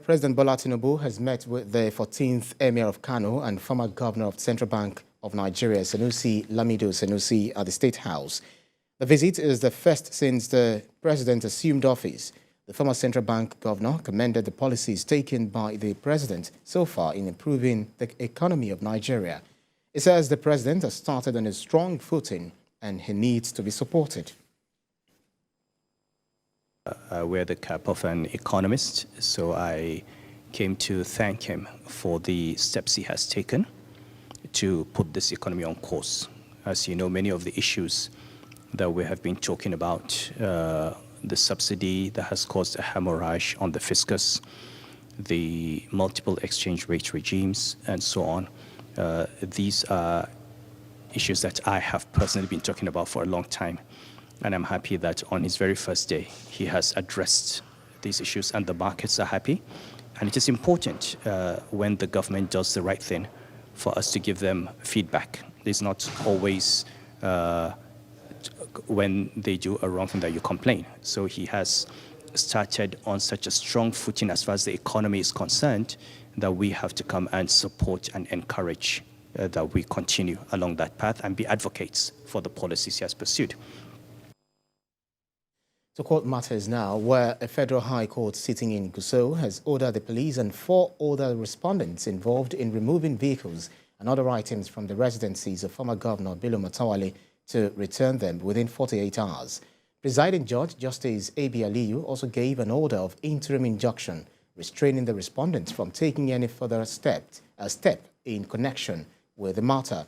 President Bola Tinubu has met with the 14th Emir of Kano and former Governor of the Central Bank of Nigeria, Senusi Lamido Senusi, at the State House. The visit is the first since the president assumed office. The former Central Bank Governor commended the policies taken by the president so far in improving the economy of Nigeria. He says the president has started on a strong footing and he needs to be supported. I wear the cap of an economist, so I came to thank him for the steps he has taken to put this economy on course. As you know, many of the issues that we have been talking about, the subsidy that has caused a hemorrhage on the fiscus, the multiple exchange rate regimes, and so on, these are issues that I have personally been talking about for a long time. And I'm happy that on his very first day, he has addressed these issues and the markets are happy. And it is important when the government does the right thing for us to give them feedback. It's not always when they do a wrong thing that you complain. So he has started on such a strong footing as far as the economy is concerned that we have to come and support and encourage that we continue along that path and be advocates for the policies he has pursued. To court matters now, where a federal high court sitting in Gusau has ordered the police and 4 other respondents involved in removing vehicles and other items from the residencies of former Governor Bello Matawalle to return them within 48 hours. Presiding Judge Justice A.B. Aliyu also gave an order of interim injunction restraining the respondents from taking any further step in connection with the matter.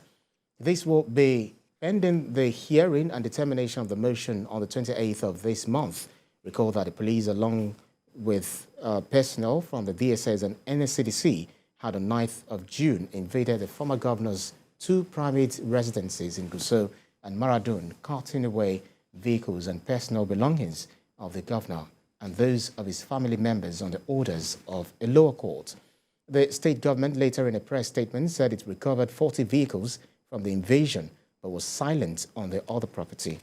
This will be pending the hearing and determination of the motion on the 28th of this month. Recall that the police, along with personnel from the DSS and NSCDC, had on 9th of June invaded the former governor's 2 private residences in Gusau and Maradun, carting away vehicles and personal belongings of the governor and those of his family members on the orders of a lower court. The state government later in a press statement said it recovered 40 vehicles from the invasion but was silent on the other property.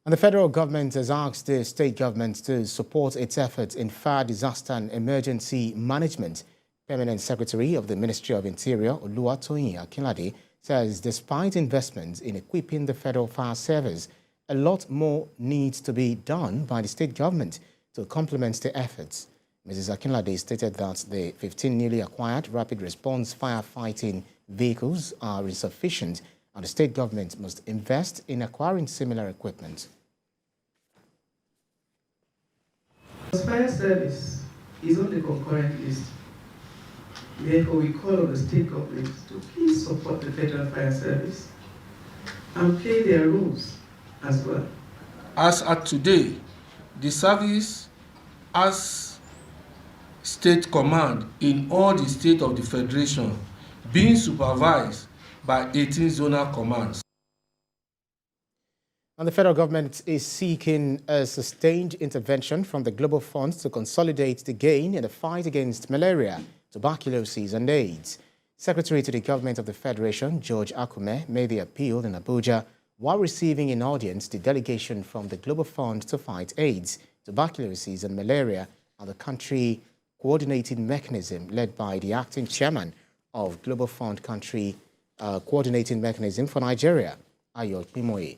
And the federal government has asked the state government to support its efforts in fire disaster and emergency management. Permanent Secretary of the Ministry of Interior, Oluwatoyin Akinlade, says despite investments in equipping the federal fire service, a lot more needs to be done by the state government to complement the efforts. Mrs. Akinlade stated that the 15 newly acquired rapid response firefighting vehicles are insufficient and the state government must invest in acquiring similar equipment. The fire service is on the concurrent list. Therefore, we call on the state government to please support the federal fire service and play their roles as well. As at today, the service has state command in all the states of the Federation, being supervised by 18 zonal commands. And the federal government is seeking a sustained intervention from the Global Fund to consolidate the gain in the fight against malaria, tuberculosis and AIDS. Secretary to the Government of the Federation, George Akume, made the appeal in Abuja while receiving in audience the delegation from the Global Fund to fight AIDS, tuberculosis and malaria and the country coordinating mechanism led by the acting chairman of Global Fund Country Coordinating Mechanism for Nigeria, Ayo Pimoye.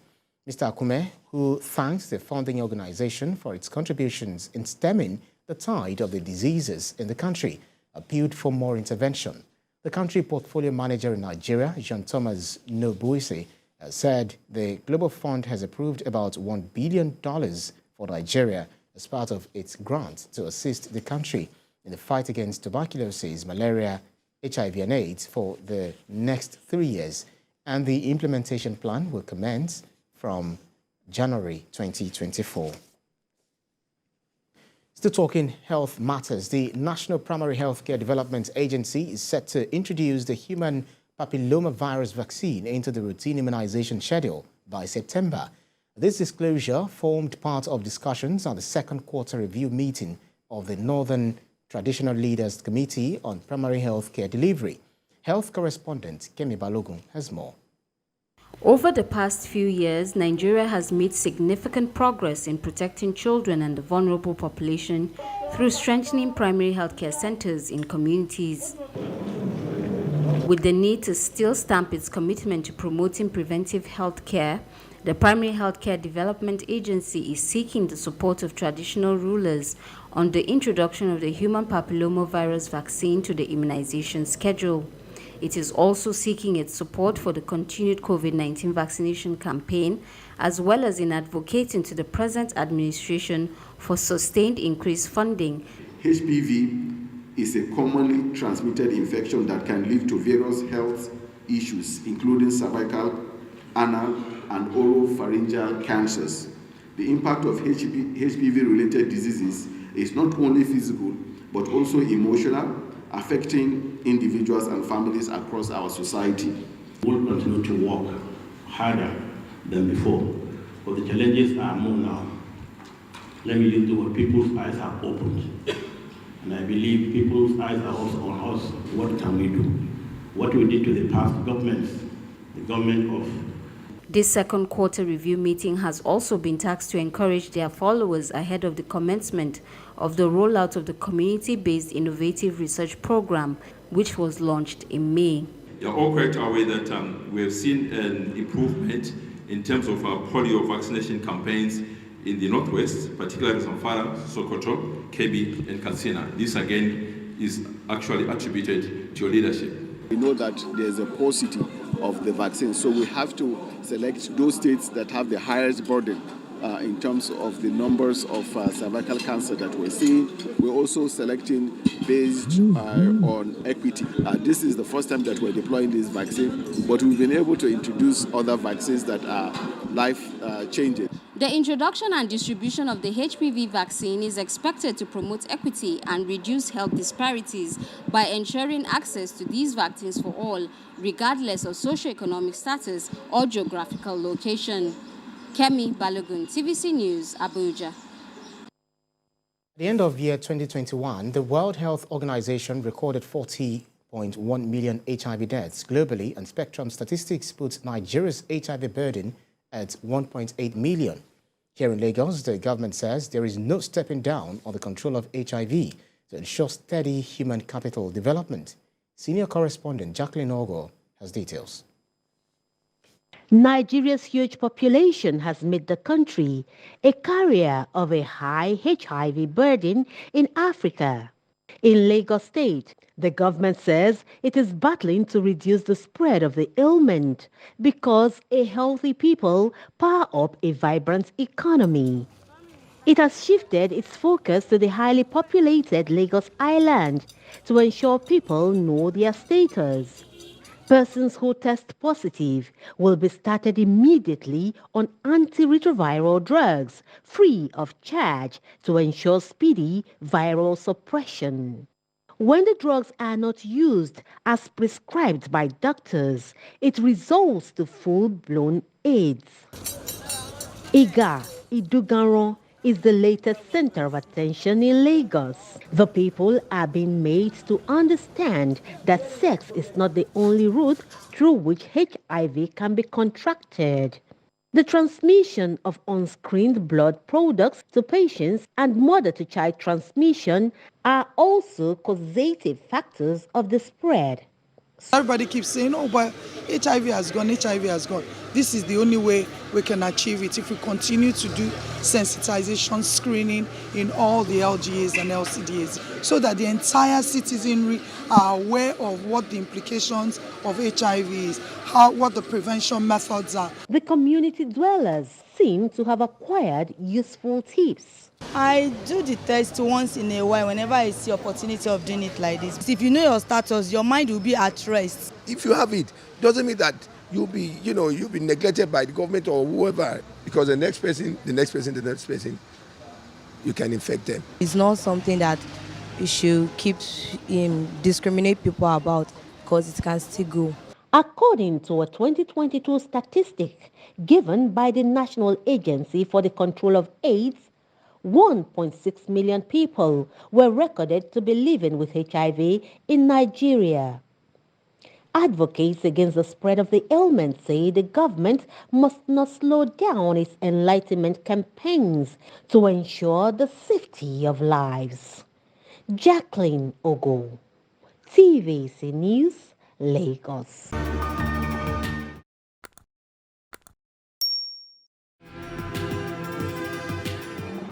Mr. Akume, who thanks the funding organization for its contributions in stemming the tide of the diseases in the country, appealed for more intervention. The country portfolio manager in Nigeria, Jean-Thomas Nobuisi, said the Global Fund has approved about $1 billion for Nigeria as part of its grant to assist the country in the fight against tuberculosis, malaria, HIV and AIDS for the next 3 years, and the implementation plan will commence from January 2024. Still talking health matters, the National Primary Healthcare Development Agency is set to introduce the human papillomavirus vaccine into the routine immunization schedule by September. This disclosure formed part of discussions at the second quarter review meeting of the Northern Traditional Leaders Committee on Primary Health Care Delivery. Health correspondent Kemi Balogun has more. Over the past few years, Nigeria has made significant progress in protecting children and the vulnerable population through strengthening primary healthcare centers in communities. With the need to still stamp its commitment to promoting preventive health care, the Primary Healthcare Development Agency is seeking the support of traditional rulers on the introduction of the human papillomavirus vaccine to the immunization schedule. It is also seeking its support for the continued COVID-19 vaccination campaign, as well as in advocating to the present administration for sustained increased funding. HPV is a commonly transmitted infection that can lead to various health issues, including cervical, anal, and oropharyngeal cancers. The impact of HPV-related diseases is not only physical, but also emotional, affecting individuals and families across our society. We will continue to work harder than before, but the challenges are more now. Let me use the word people's eyes are opened. And I believe people's eyes are also on us. What can we do? What we did to the past governments, the government of This second quarter review meeting has also been tasked to encourage their followers ahead of the commencement of the rollout of the community-based innovative research program, which was launched in May. You're all quite aware that we have seen an improvement in terms of our polio vaccination campaigns in the Northwest, particularly Zamfara, Sokoto, Kebbi, and Katsina. This again is actually attributed to your leadership. We know that there's a paucity of the vaccine, so we have to select those states that have the highest burden in terms of the numbers of cervical cancer that we're seeing. We're also selecting based on equity. This is the first time that we're deploying this vaccine, but we've been able to introduce other vaccines that are life-changing. The introduction and distribution of the HPV vaccine is expected to promote equity and reduce health disparities by ensuring access to these vaccines for all, regardless of socioeconomic status or geographical location. Kemi Balogun, TVC News, Abuja. At the end of year 2021, the World Health Organization recorded 40.1 million HIV deaths globally, and Spectrum Statistics puts Nigeria's HIV burden at 1.8 million. Here in Lagos, the government says there is no stepping down on the control of HIV to ensure steady human capital development. Senior correspondent Jacqueline Ogo has details. Nigeria's huge population has made the country a carrier of a high HIV burden in Africa. In Lagos State, the government says it is battling to reduce the spread of the ailment because a healthy people power up a vibrant economy. It has shifted its focus to the highly populated Lagos Island to ensure people know their status. Persons who test positive will be started immediately on antiretroviral drugs free of charge to ensure speedy viral suppression. When the drugs are not used as prescribed by doctors, it results to full-blown AIDS. Iga Iduganron is the latest center of attention in Lagos. The people are being made to understand that sex is not the only route through which HIV can be contracted. The transmission of unscreened blood products to patients and mother-to-child transmission are also causative factors of the spread. Everybody keeps saying, oh, but HIV has gone, HIV has gone. This is the only way we can achieve it if we continue to do sensitization screening in all the LGAs and LCDAs so that the entire citizenry are aware of what the implications of HIV is, what the prevention methods are. The community dwellers seem to have acquired useful tips. I do the test once in a while whenever I see opportunity of doing it like this. If you know your status, your mind will be at rest. If you have it, doesn't mean that you'll be neglected by the government or whoever, because the next person, you can infect them. It's not something that you should keep discriminate people about, because it can still go. According to a 2022 statistic given by the National Agency for the Control of AIDS, 1.6 million people were recorded to be living with HIV in Nigeria. Advocates against the spread of the ailment say the government must not slow down its enlightenment campaigns to ensure the safety of lives. Jacqueline Ogo, TVC News, Lagos.